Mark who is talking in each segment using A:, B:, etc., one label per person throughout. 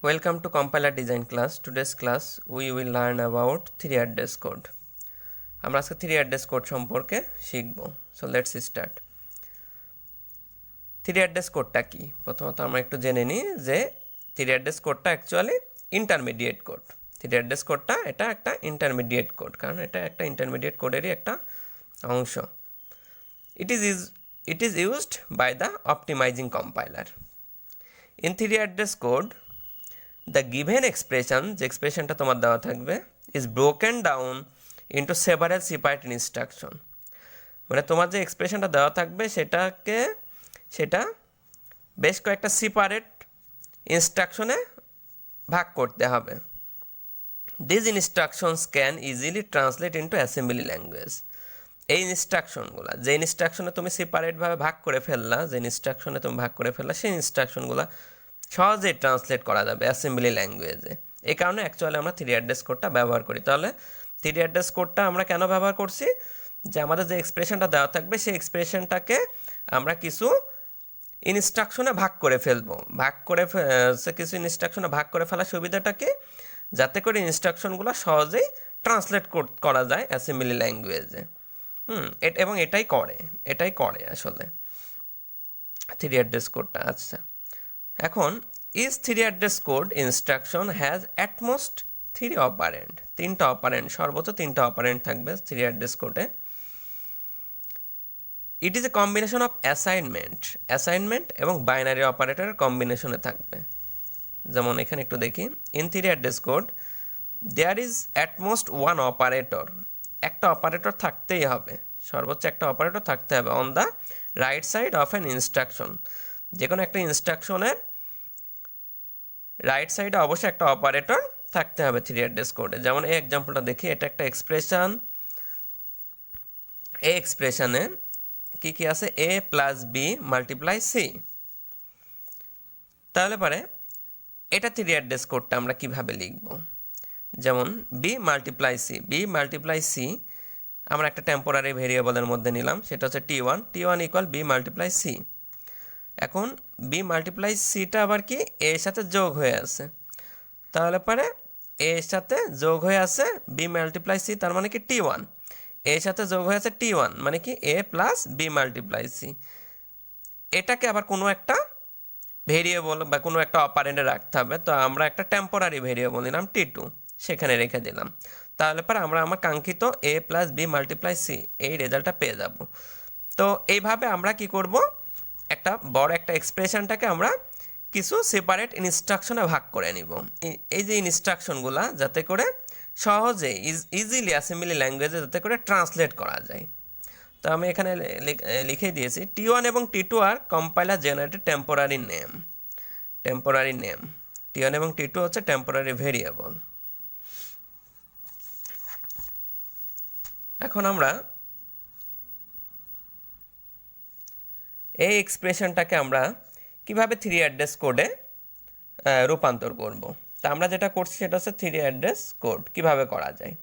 A: Welcome to Compiler Design class. Today's class we will learn about 3 address code. আমরা আজকে 3 address code সম্পর্কে শিখব। So let's start. 3 address কোডটা কি? প্রথমত আমরা একটু জেনে নিই যে 3 address কোডটা অ্যাকচুয়ালি ইন্টারমিডিয়েট কোড। 3 address কোডটা এটা একটা ইন্টারমিডিয়েট কোড, কারণ এটা একটা ইন্টারমিডিয়েট কোডেরই একটা অংশ। It is used by the optimizing compiler. In 3 address code, the given expression, যে এক্সপ্রেশনটা তোমার দেওয়া থাকবে, is broken down into several separate instruction. মানে তোমার যে এক্সপ্রেশনটা দেওয়া থাকবে সেটা বেশ কয়েকটা সেপারেট ইনস্ট্রাকশনে ভাগ করতে হবে। These instructions can easily translate into assembly language. এই ইনস্ট্রাকশনগুলো, যে ইনস্ট্রাকশনে তুমি সেপারেটভাবে ভাগ করে ফেললা, সেই ইনস্ট্রাকশনগুলো সহজেই ট্রান্সলেট করা যাবে অ্যাসেম্বলি ল্যাঙ্গুয়েজে। এই কারণে অ্যাকচুয়ালি আমরা 3 অ্যাড্রেস কোডটা ব্যবহার করি। তাহলে 3 অ্যাড্রেস কোডটা আমরা কেন ব্যবহার করছি? যে আমাদের যে এক্সপ্রেশনটা দেওয়া থাকবে সেই এক্সপ্রেশনটাকে আমরা কিছু ইনস্ট্রাকশনে ভাগ করে ফেলবো। কিছু ইনস্ট্রাকশনে ভাগ করে ফেলার সুবিধাটা কি? যাতে করে ইনস্ট্রাকশনগুলো সহজেই ট্রান্সলেট করা যায় অ্যাসেম্বলি ল্যাঙ্গুয়েজে। এবং এটাই করে আসলে 3 অ্যাড্রেস কোডটা। আচ্ছা, এখন is 3 address code instruction has at most 3 operand. 3টা অপারেন্ট, সর্বোচ্চ 3টা অপারেন্ট থাকবে 3 অ্যাড্রেস কোডে। It is a combination of assignment এবং বাইনারি অপারেটরের কম্বিনেশনে থাকবে। যেমন এখানে একটু দেখি, in 3 address code there is at most 1 operator. একটা অপারেটর থাকতেই হবে, সর্বোচ্চ একটা অপারেটর থাকতে হবে on the right side of an instruction. যে কোনো একটা ইনস্ট্রাকশনের রাইট সাইডে অবশ্যই একটা অপারেটর থাকতে হবে 3 অ্যাড্রেস কোডে। যেমন এই এক্সাম্পলটা দেখি, এটা একটা এক্সপ্রেশন। এই এক্সপ্রেশনে কি আছে? a plus B multiply C. তাহলে পরে এটা 3 অ্যাড্রেস কোডটা আমরা কিভাবে লিখব? যেমন বি মাল্টিপ্লাই সি আমরা একটা টেম্পোরারি ভেরিয়েবলের মধ্যে নিলাম, সেটা হচ্ছে টি1 ইকুয়াল বি মাল্টিপ্লাই সি। এখন বি মাল্টিপ্লাই সিটা আবার কি এর সাথে যোগ হয়ে আছে, তাহলে পরে এর সাথে যোগ হয়ে আছে বি মাল্টিপ্লাই সি, তার মানে কি টি1। এর সাথে যোগ হয়ে আছে টি1, মানে কি এ প্লাস বি মাল্টিপ্লাই সি। এটাকে আবার কোনো একটা ভেরিয়েবল বা কোনো একটা অপারেন্ডে রাখতে হবে। তো আমরা একটা টেম্পোরারি ভেরিয়েবল নিলাম টি2, সেখানে রেখে দিলাম। তাহলে পরে আমরা আমার কাঙ্ক্ষিত এ প্লাস বি মাল্টিপ্লাই সি এই রেজাল্টটা পেয়ে যাব। তো এইভাবে আমরা কি করব? একটা বড় একটা এক্সপ্রেশনটাকে আমরা কিছু সেপারেট ইনস্ট্রাকশনে ভাগ করে নিব। এই যে ইনস্ট্রাকশনগুলো যাতে করে সহজে ইজিলি অ্যাসেম্বলি ল্যাঙ্গুয়েজে যাতে করে ট্রান্সলেট করা যায়। তো আমি এখানে লিখে দিয়েছি টি1 এবং টি2 আর কম্পাইলার জেনারেটেড টেম্পোরারি নেম। টি1 এবং টি2 হচ্ছে টেম্পোরারি ভেরিয়েবল। এখন আমরা এই এক্সপ্রেশনটাকে আমরা কিভাবে 3 অ্যাড্রেস কোডে রূপান্তর করব। তা আমরা যেটা করছি সেটা হচ্ছে 3 অ্যাড্রেস কোড কিভাবে করা যায়।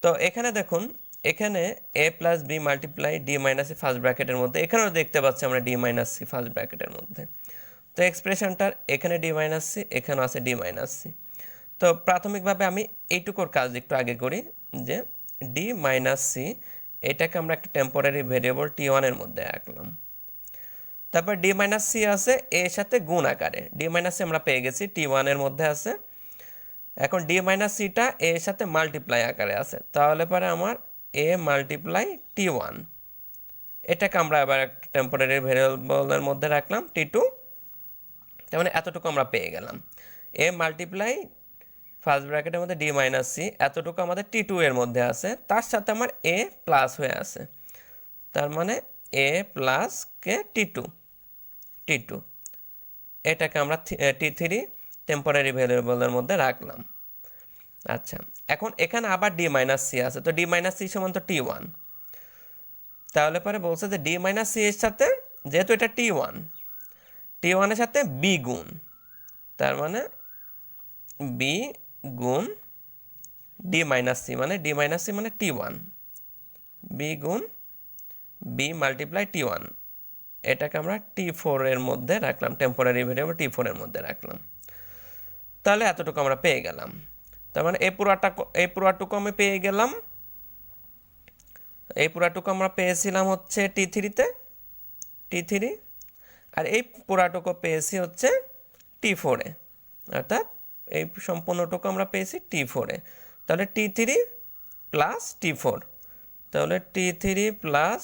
A: তো এখানে দেখুন, এখানে A plus B multiply D minus C first ব্র্যাকেটের মধ্যে, এখানেও দেখতে পাচ্ছি আমরা ডি মাইনাস সি ফার্স্ট ব্র্যাকেটের মধ্যে। তো এক্সপ্রেশনটার এখানে ডি মাইনাস সি, এখানেও আছে ডি মাইনাস সি। তো প্রাথমিকভাবে আমি এইটুকুর কাজ একটু আগে করি, যে ডি মাইনাস সি এটাকে আমরা একটা টেম্পোরারি ভেরিয়েবল টি1 এর মধ্যে রাখলাম। তারপর ডি মাইনাস সি আছে এর সাথে গুণ আকারে, ডি মাইনাস সি আমরা পেয়ে গেছি টি1 এর মধ্যে আছে। এখন ডি মাইনাস সিটা এর সাথে মাল্টিপ্লাই আকারে আছে, তাহলে পরে আমার এ মাল্টিপ্লাই টি1, এটাকে আমরা আবার একটা টেম্পোরারি ভেরিয়েবলের মধ্যে রাখলাম টি2। তার মানে এতটুকু আমরা পেয়ে গেলাম। এ মাল্টিপ্লাই ফার্স্ট ব্র্যাকেটের মধ্যে ডি মাইনাস সি, এতটুকু আমাদের টি2 এর মধ্যে আছে, তার সাথে আমার এ প্লাস হয়ে আছে, তার মানে এ প্লাস কে টি2। এটাকে আমরা টি3 টেম্পোরারি ভেরিয়েবলের মধ্যে রাখলাম। আচ্ছা, এখন এখানে আবার ডি মাইনাস সি আছে, তো ডি মাইনাস সি সমান তো টি1। তাহলে পরে বলছে যে ডি মাইনাস সি এর সাথে, যেহেতু এটা টি1 এর সাথে বি গুণ, তার মানে বি গুণ ডি মাইনাস সি, মানে ডি মাইনাস সি মানে টি1, বি গুণ বি মাল্টিপ্লাই টি1, এটাকে আমরা টি4 এর মধ্যে রাখলাম, টেম্পোরারি ভেরিয়েবল টি4 এর মধ্যে রাখলাম। তাহলে এতটুকু আমরা পেয়ে গেলাম। তার মানে এই পুরাটুকু আমি পেয়ে গেলাম, এই পুরাটুকু আমরা পেয়েছিলাম হচ্ছে টি3, আর এই পুরাটুকু পেয়েছি হচ্ছে টি4-এ, অর্থাৎ এই সম্পূর্ণটুকু আমরা পেয়েছি টি4-এ। তাহলে টি3 প্লাস টি4, তাহলে টি3 প্লাস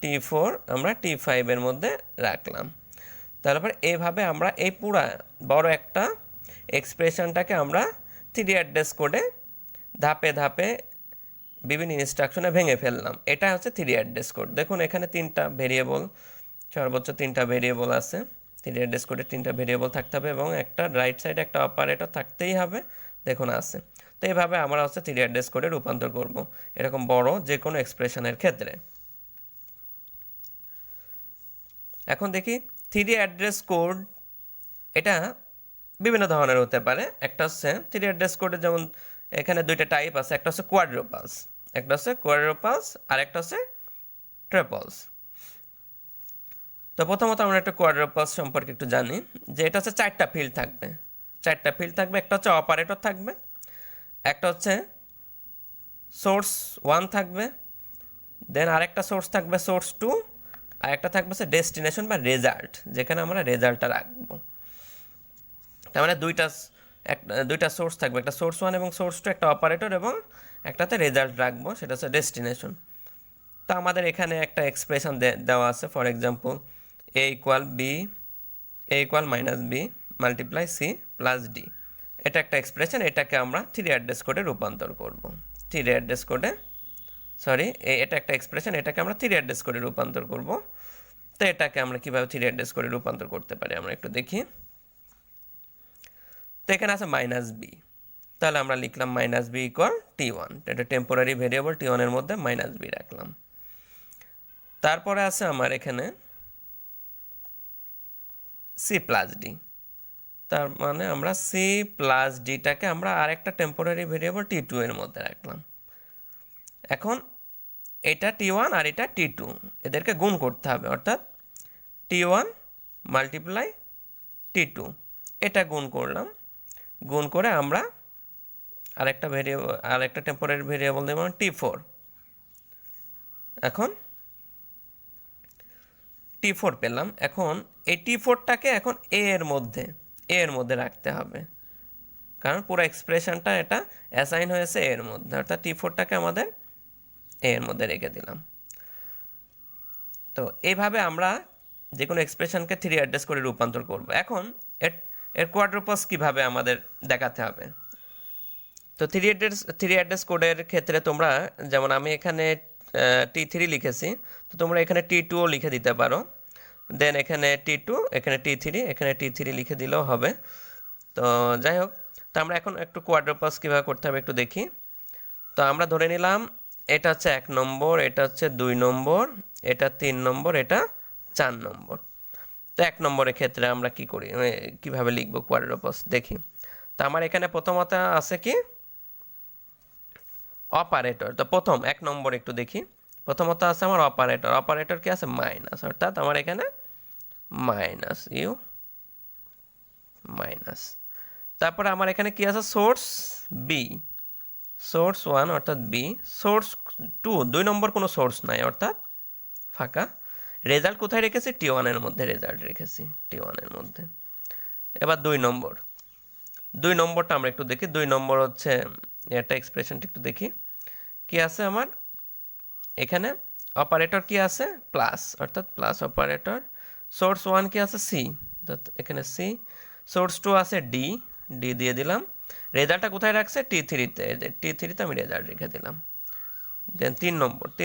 A: টি4 আমরা টি5-এর মধ্যে রাখলাম। তারপর এইভাবে আমরা এই পুরা বড় একটা এক্সপ্রেশনটাকে আমরা 3 অ্যাড্রেস কোডে ধাপে ধাপে বিভিন্ন ইনস্ট্রাকশনে ভেঙে ফেললাম। এটা হচ্ছে 3 অ্যাড্রেস কোড। দেখুন এখানে 3টা ভেরিয়েবল, সর্বোচ্চ 3টা ভেরিয়েবল আছে। 3 অ্যাড্রেস কোডে 3টা ভেরিয়েবল থাকতে হবে এবং একটা রাইট সাইডে একটা অপারেটর থাকতেই হবে, দেখুন আছে। তো এইভাবে আমরা হচ্ছে 3 অ্যাড্রেস কোডে রূপান্তর করব এরকম বড় যে কোনো এক্সপ্রেশনের ক্ষেত্রে। এখন দেখি 3 অ্যাড্রেস কোড এটা বিভিন্ন ধরনের হতে পারে। একটা হচ্ছে 3 অ্যাড্রেস কোডে যেমন এখানে দুইটা টাইপ আছে, একটা হচ্ছে কোয়াড্রোপালস, আর একটা হচ্ছে ট্রিপলস। তো প্রথমত আমরা একটা কোয়াড্রোপালস সম্পর্কে একটু জানি, যে এটা হচ্ছে 4টা ফিল্ড থাকবে। একটা হচ্ছে অপারেটর থাকবে, একটা হচ্ছে সোর্স 1 থাকবে, দেন আরেকটা সোর্স থাকবে সোর্স 2, আর একটা থাকবে হচ্ছে ডেস্টিনেশন বা রেজাল্ট, যেখানে আমরা রেজাল্টটা রাখবো। তার মানে দুইটা সোর্স থাকবে, একটা সোর্স 1 এবং সোর্স 2, একটা অপারেটর এবং একটাতে রেজাল্ট রাখবো, সেটা হচ্ছে ডেস্টিনেশন। তো আমাদের এখানে একটা এক্সপ্রেশন দেওয়া আছে, for example a equal minus B multiply C plus D. এটা একটা এক্সপ্রেশন, এটাকে আমরা 3 অ্যাড্রেস কোডে রূপান্তর করব। 3 অ্যাড্রেস কোডে এটা একটা এক্সপ্রেশন, এটাকে আমরা 3 অ্যাড্রেস কোডে রূপান্তর করব। তো এটাকে আমরা কীভাবে 3 অ্যাড্রেস কোডে রূপান্তর করতে পারি আমরা একটু দেখি। তো এখানে আছে মাইনাস বি, তাহলে আমরা লিখলাম মাইনাস বি ইকুয়াল টি1, এটা টেম্পোরারি ভেরিয়েবল টি1-এর মধ্যে মাইনাস বি রাখলাম। তারপরে আছে আমার এখানে সি প্লাস ডি, তার মানে আমরা সি প্লাস ডিটাকে আমরা আরেকটা টেম্পোরারি ভেরিয়েবল টি2-এর মধ্যে রাখলাম। এখন এটা টি1 আর এটা টি2, এদেরকে গুণ করতে হবে, অর্থাৎ টি1 মাল্টিপ্লাই টি2, এটা গুণ করলাম। গুণ করে আমরা আরেকটা টেম্পোরারি ভেরিয়েবল দেব টি4। এখন টি4 পেলাম। এখন এই টি4টাকে এখন এর মধ্যে রাখতে হবে, কারণ পুরো এক্সপ্রেশনটা এটা অ্যাসাইন হয়েছে এর মধ্যে, অর্থাৎ টি4টাকে আমাদের এর মধ্যে রেখে দিলাম। তো এইভাবে আমরা যে কোনো এক্সপ্রেশনকে 3 অ্যাড্রেস করে রূপান্তর করব। এখন এর কোয়াড্রোপালস কীভাবে আমাদের দেখাতে হবে। তো 3 অ্যাড্রেস কোডের ক্ষেত্রে তোমরা, যেমন আমি এখানে টি3 লিখেছি, তো তোমরা এখানে টি2ও লিখে দিতে পারো, দেন এখানে টি2, এখানে টি3 লিখে দিলেও হবে। তো যাই হোক, তো আমরা এখন একটু কোয়াড্রোপালস কীভাবে করতে হবে একটু দেখি। তো আমরা ধরে নিলাম এটা হচ্ছে 1 নম্বর, এটা হচ্ছে 2 নম্বর, এটা 3 নম্বর, এটা 4 নম্বর। তো 1 নম্বরের ক্ষেত্রে আমরা কীভাবে লিখবো কোয়াড্রোপালস দেখি। তো আমার এখানে প্রথমত আছে কি অপারেটর। তো প্রথম 1 নম্বর একটু দেখি, প্রথমত আছে আমার অপারেটর কি আছে মাইনাস, অর্থাৎ আমার এখানে মাইনাস। তারপরে আমার এখানে কি আছে সোর্স 1 অর্থাৎ বি, সোর্স 2 নম্বর কোনো সোর্স নাই অর্থাৎ ফাঁকা। রেজাল্ট কোথায় রেখেছি টি1-এর মধ্যে, রেজাল্ট রেখেছি টি1-এর মধ্যে। এবার 2 নম্বরটা আমরা একটু দেখি। 2 নম্বর হচ্ছে একটা এক্সপ্রেশনটা একটু দেখি কি আছে আমার এখানে। অপারেটর কি আছে প্লাস, অর্থাৎ প্লাস অপারেটর। সোর্স 1 কি আছে সি, এখানে সি। সোর্স 2 আছে ডি দিয়ে দিলাম। রেজাল্টটা কোথায় রাখছে টি3-তে আমি রেজাল্ট রেখে দিলাম। দেন 3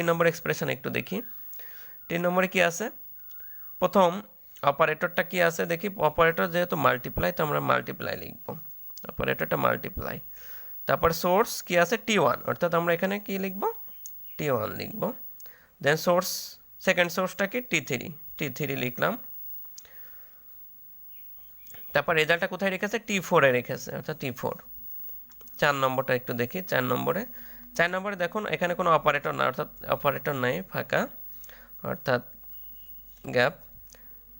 A: নম্বর এক্সপ্রেশন একটু দেখি। 3 নম্বরে কি আছে, প্রথম অপারেটরটা কি আছে দেখি। অপারেটর যেহেতু মাল্টিপ্লাই, তো আমরা মাল্টিপ্লাই লিখব, অপারেটরটা মাল্টিপ্লাই। তারপর সোর্স কি আছে টি1, অর্থাৎ আমরা এখানে কি লিখব টি1 লিখব। দেন সেকেন্ড সোর্সটা কি টি3 লিখলাম। তারপর রেজাল্টটা কোথায় রেখেছে টি4-এ রেখেছে, অর্থাৎ টি4। 4 নম্বরটা একটু দেখি। 4 নম্বরে দেখুন এখানে কোনো অপারেটর না, অর্থাৎ অপারেটর নাই, ফাঁকা, অর্থাৎ গ্যাপ।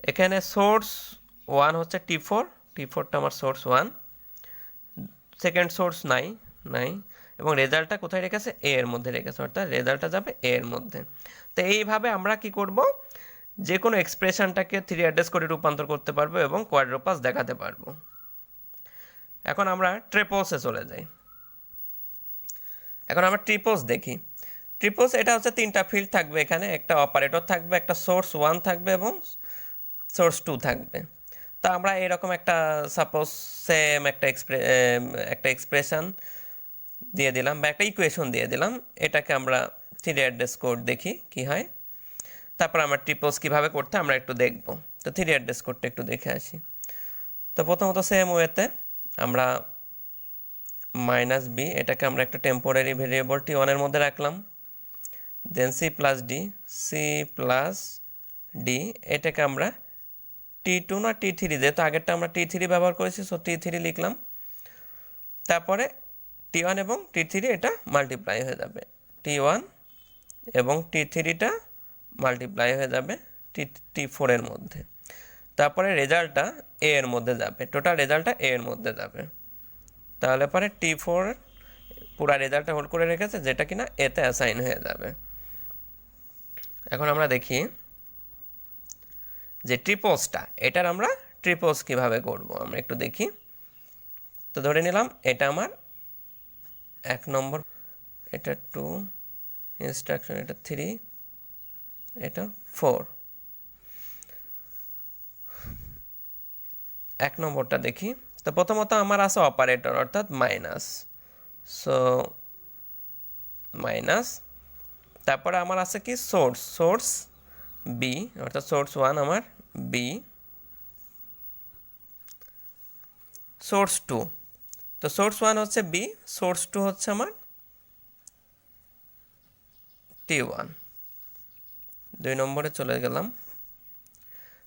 A: এখানে সোর্স 1 হচ্ছে টি4টা আমার সোর্স 1, সেকেন্ড সোর্স নাই, এবং রেজাল্টটা কোথায় রেখেছে, এ এর মধ্যে রেখেছে, অর্থাৎ রেজাল্টটা যাবে এ এর মধ্যে। তো এইভাবে আমরা কি করব, যে কোনো এক্সপ্রেশনটাকে 3 অ্যাড্রেস কোডে রূপান্তর করতে পারবো এবং কোয়াড্রোপাস দেখাতে পারবো। এখন আমরা ট্রিপলসে চলে যাই। এখন আমরা ট্রিপলস দেখি। ট্রিপলস এটা হচ্ছে 3টা ফিল্ড থাকবে এখানে, একটা অপারেটর থাকবে, একটা সোর্স 1 থাকবে এবং সোর্স 2 থাকবে। তো আমরা এরকম একটা সাপোজ সেম একটা এক্সপ্রেশন দিয়ে দিলাম বা একটা ইকুয়েশন দিয়ে দিলাম, এটাকে আমরা 3 অ্যাড্রেস কোড দেখি কি হয়। তারপর আমরা ট্রিপলস কীভাবে করতে আমরা একটু দেখব। তো 3 অ্যাড্রেস কোডটা একটু দেখে আসি। তো প্রথমত সেম ওয়েতে আমরা -b এটাকে আমরা একটা টেম্পোরারি ভেরিয়েবল t1 এর মধ্যে রাখলাম। দেন c+d এটাকে আমরা t2 না t3, যেহেতু আগেরটা আমরা t3 ব্যবহার করেছি সো t3 লিখলাম। তারপরে t1 এবং t3 এটা মাল্টিপ্লাই হয়ে যাবে, t1 এবং t3টা মাল্টিপ্লাই হয়ে যাবে t4 এর মধ্যে। তারপরে রেজাল্টটা a এর মধ্যে যাবে, টোটাল রেজাল্টটা a এর মধ্যে যাবে। তাহলে পরে t4 পুরা রেজাল্টটা হোল্ড করে রেখেছে, যেটা কিনা এতে অ্যাসাইন হয়ে যাবে। এখন আমরা দেখি যে ট্রিপলসটা, এটার আমরা ট্রিপলস কিভাবে করব আমরা একটু দেখি। তো ধরে নিলাম এটা আমার 1 নম্বর, এটা 2 ইনস্ট্রাকশন, এটা 3, এটা 4। 1 নম্বরটা দেখি। তো প্রথমত আমার আছে অপারেটর অর্থাৎ মাইনাস, সো মাইনাস। তারপরে আমার আছে কি সোর্স বি, অর্থাৎ সোর্স 1 আমার বি, সোর্স 2। তো সোর্স 1 হচ্ছে বি, সোর্স 2 হচ্ছে আমার t1। 2 নম্বরে চলে গেলাম।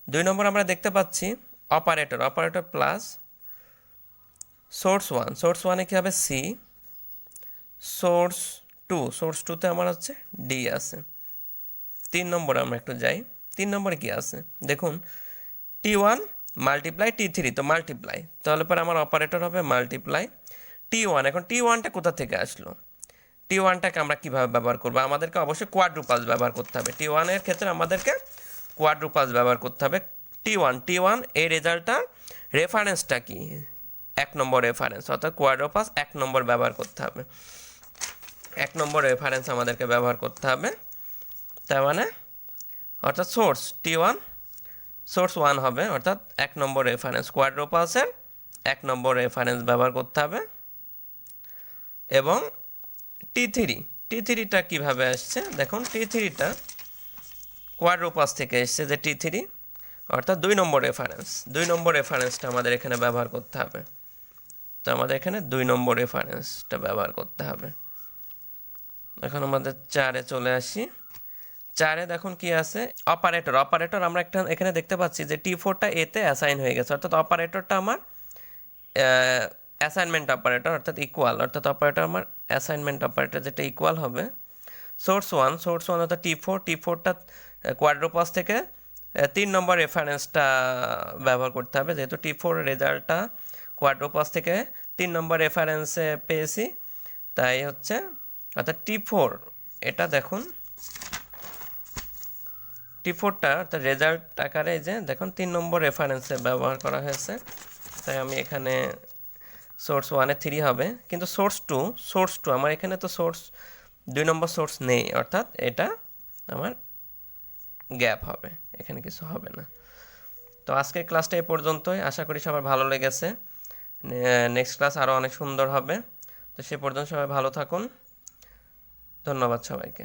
A: 2 নম্বর আমরা দেখতে পাচ্ছি অপারেটর প্লাস সোর্স 1 কি হবে সি, সোর্স 2তে আমার হচ্ছে ডি আছে। 3 নম্বরে আমরা একটু যাই। 3 নম্বরে কি আছে দেখুন, t1 মাল্টিপ্লাই t3, তো মাল্টিপ্লাই, তাহলে পরে আমার অপারেটর হবে মাল্টিপ্লাই t1। এখন t1টা কোথা থেকে আসলো, t1টাকে আমরা কিভাবে ব্যবহার করব, আমাদেরকে অবশ্যই কোয়াড্রুপালস ব্যবহার করতে হবে। t1 এর ক্ষেত্রে আমাদেরকে কোয়াড্রুপালস ব্যবহার করতে হবে। t1 এই রেজাল্টটা রেফারেন্সটা কি, 1 নম্বর রেফারেন্স, অর্থাৎ কোয়াড্রোপাস 1 নম্বর ব্যবহার করতে হবে। 1 নম্বর রেফারেন্স আমাদেরকে ব্যবহার করতে হবে। তার মানে অর্থাৎ সোর্স 1 হবে, অর্থাৎ 1 নম্বর রেফারেন্স, কোয়াড্রোপাসের 1 নম্বর রেফারেন্স ব্যবহার করতে হবে। এবং t3টা কিভাবে আসছে দেখুন, t3টা কোয়াড্রোপাস থেকে এসছে, যে t3 অর্থাৎ 2 নম্বর রেফারেন্সটা আমাদের এখানে ব্যবহার করতে হবে। তো আমাদের এখানে 2 নম্বর রেফারেন্সটা ব্যবহার করতে হবে। এখন আমাদের 4-এ চলে আসি। 4-এ দেখুন কি আছে, অপারেটর আমরা একটা এখানে দেখতে পাচ্ছি যে t4টা এতে অ্যাসাইন হয়ে গেছে, অর্থাৎ অপারেটরটা আমার অ্যাসাইনমেন্ট অপারেটর, অর্থাৎ ইকুয়াল, অর্থাৎ অপারেটর আমার অ্যাসাইনমেন্ট অপারেটর, যেটা ইকুয়াল হবে সোর্স 1 অর্থাৎ t4টা কোয়াড্রোপাস থেকে 3 নম্বর রেফারেন্সটা ব্যবহার করতে হবে, যেহেতু t4 রেজাল্টটা কোয়াড্রোপাস থেকে 3 নম্বর রেফারেন্সে পেয়েছি, তাই হচ্ছে অর্থাৎ t4 এটা দেখুন, t4টা অর্থাৎ রেজাল্ট আকারে যে দেখুন 3 নম্বর রেফারেন্সে ব্যবহার করা হয়েছে, তাই আমি এখানে সোর্স 1-এ 3 হবে, কিন্তু সোর্স 2 আমার এখানে তো 2 নম্বর সোর্স নেই, অর্থাৎ এটা আমার গ্যাপ হবে, এখানে কিছু হবে না। তো আজকের ক্লাসটা এই পর্যন্তই, আশা করি সবার ভালো লেগেছে। নেক্সট ক্লাস আরও অনেক সুন্দর হবে। তো সে পর্যন্ত সবাই ভালো থাকুন, ধন্যবাদ সবাইকে।